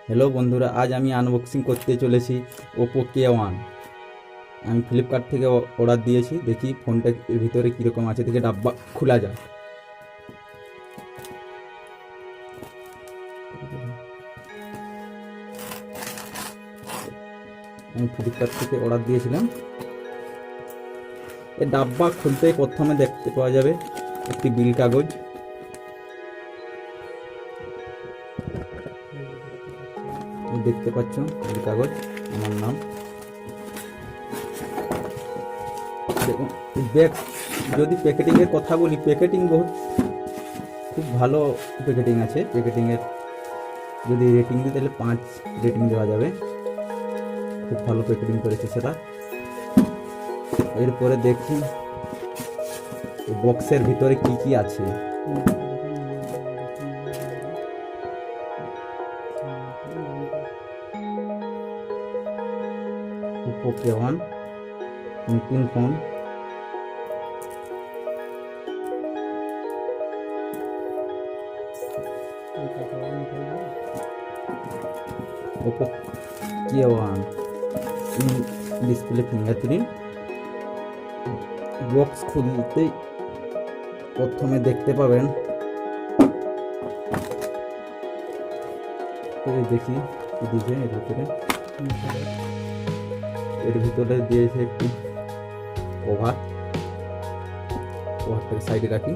Hello বন্ধুরা, আজ আমি আনবক্সিং করতে চলেছি ওপো K1। আমি ফ্লিপকার্ট থেকে অর্ডার দিয়েছি। দেখি ফোনটা এর ভিতরে কীরকম আছে, দেখে ডাব্বা খোলা যায়। আমি ফ্লিপকার্ট থেকে অর্ডার দিয়েছিলাম। এই ডাব্বা খুলতেই প্রথমে দেখতে পাওয়া যাবে একটি বিল কাগজ। দেখতে পাচ্ছ বিল কাগজ, আমার নাম। দেখুন ব্যাগ, যদি প্যাকেটিংয়ের কথা বলি, প্যাকেটিং খুব ভালো প্যাকেটিং আছে। প্যাকেটিংয়ের যদি রেটিং দিই তাহলে 5 রেটিং দেওয়া যাবে। খুব ভালো প্যাকেটিং করেছে সেটা। এরপরে দেখি বক্সের ভিতরে কি কি আছে। Oppo K1 নতুন phone. Oppo K1 display fingerprint. Box খুলতেই প্রথমে দেখতে পাবেন, দেখি কি দিয়েছে এর ভিতরে। এর ভিতরে দিয়েছে একটি ওভারটাকে সাইডে রাখি।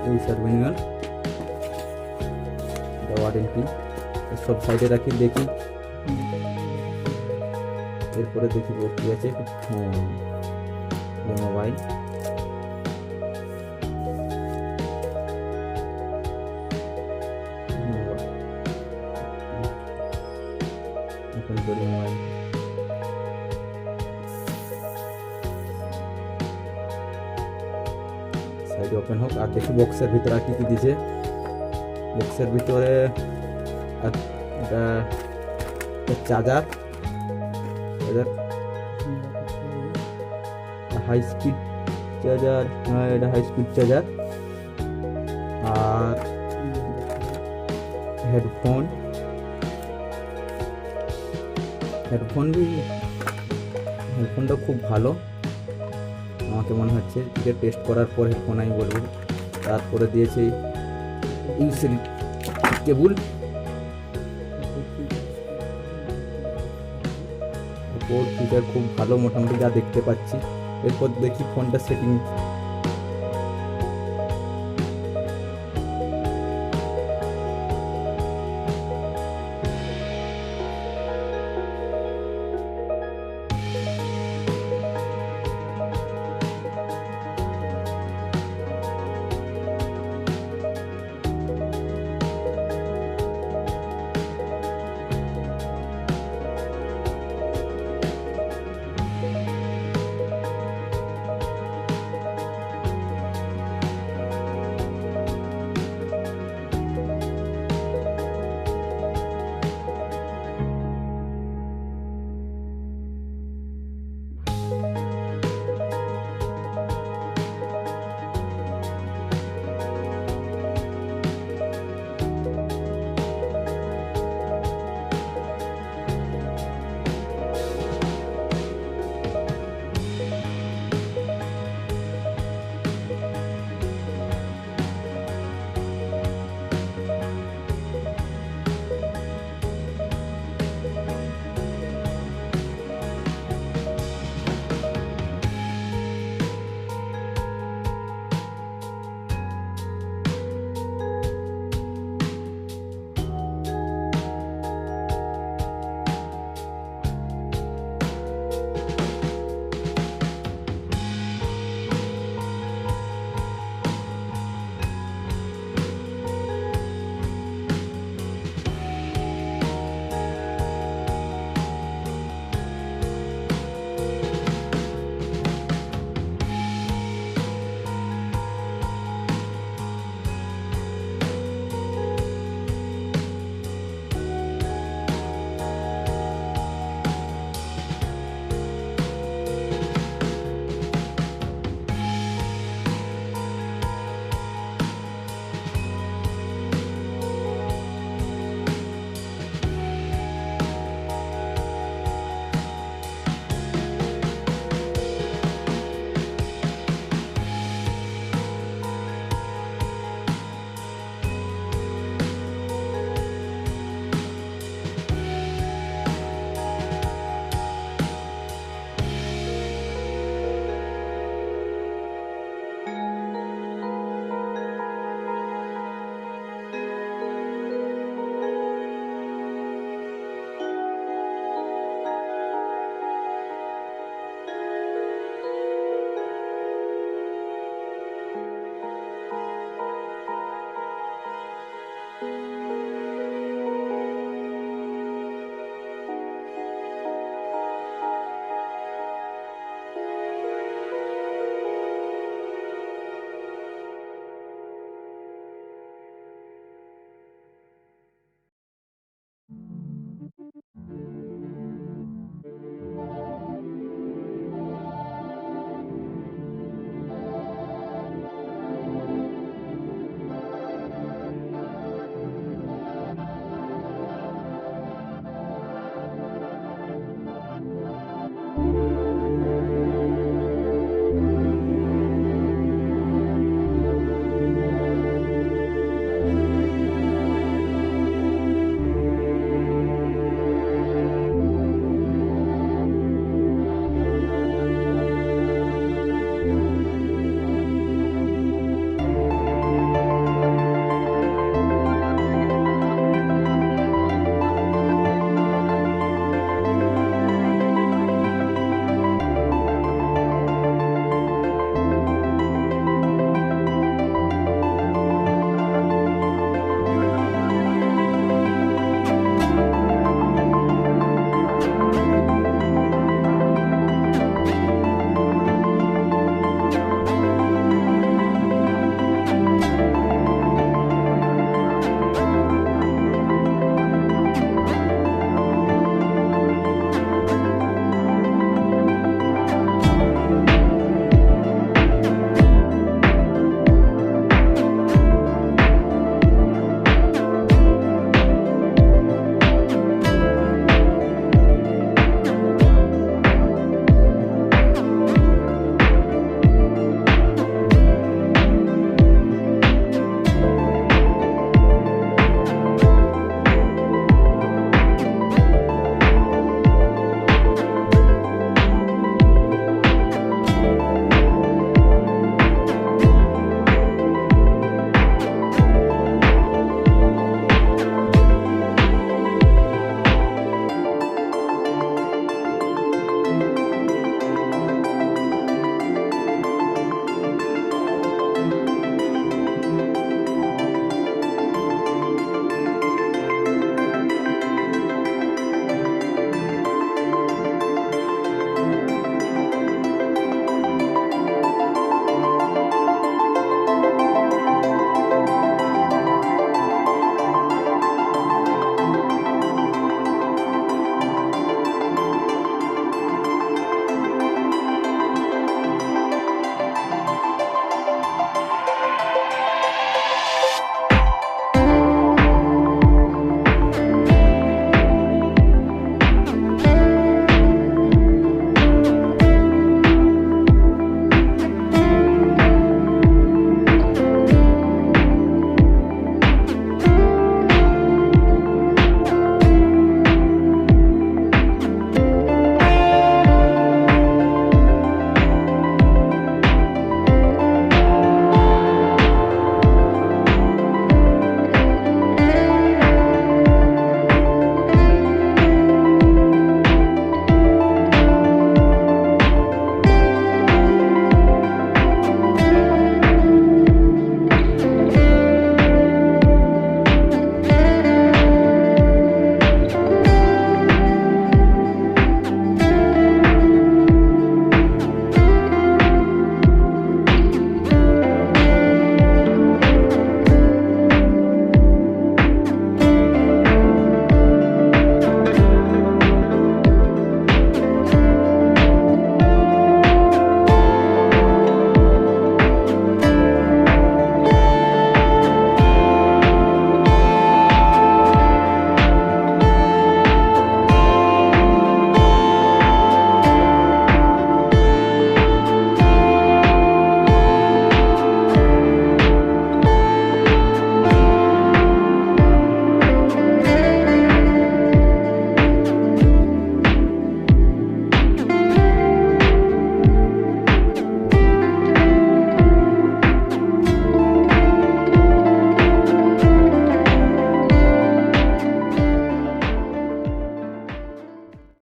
ইউজার ম্যানুয়াল, ওয়ারেন্টি সব সাইডে রাখি। দেখি এরপরে দেখি কি আছে। ফোন, মোবাইল, ওপেন করি মোবাইল। সাইডে ওপেন হোক। আর দেখি বক্সের ভিতরে কি কি দিয়েছে। বক্সের ভিতরে এটা চার্জার, হাই স্পিড চার্জার। এটা হাই স্পিড চার্জার। আর হেডফোনটা খুব ভালো আমাকে মনে হচ্ছে। এটা টেস্ট করার পর হেডফোন আমি বলবো। তারপরে দিয়েছে ইউএসবি কেবল। ফিচার খুব ভালো মোটামুটি যা দেখতে পাচ্ছি। এরপর দেখি ফোনটা সেটিং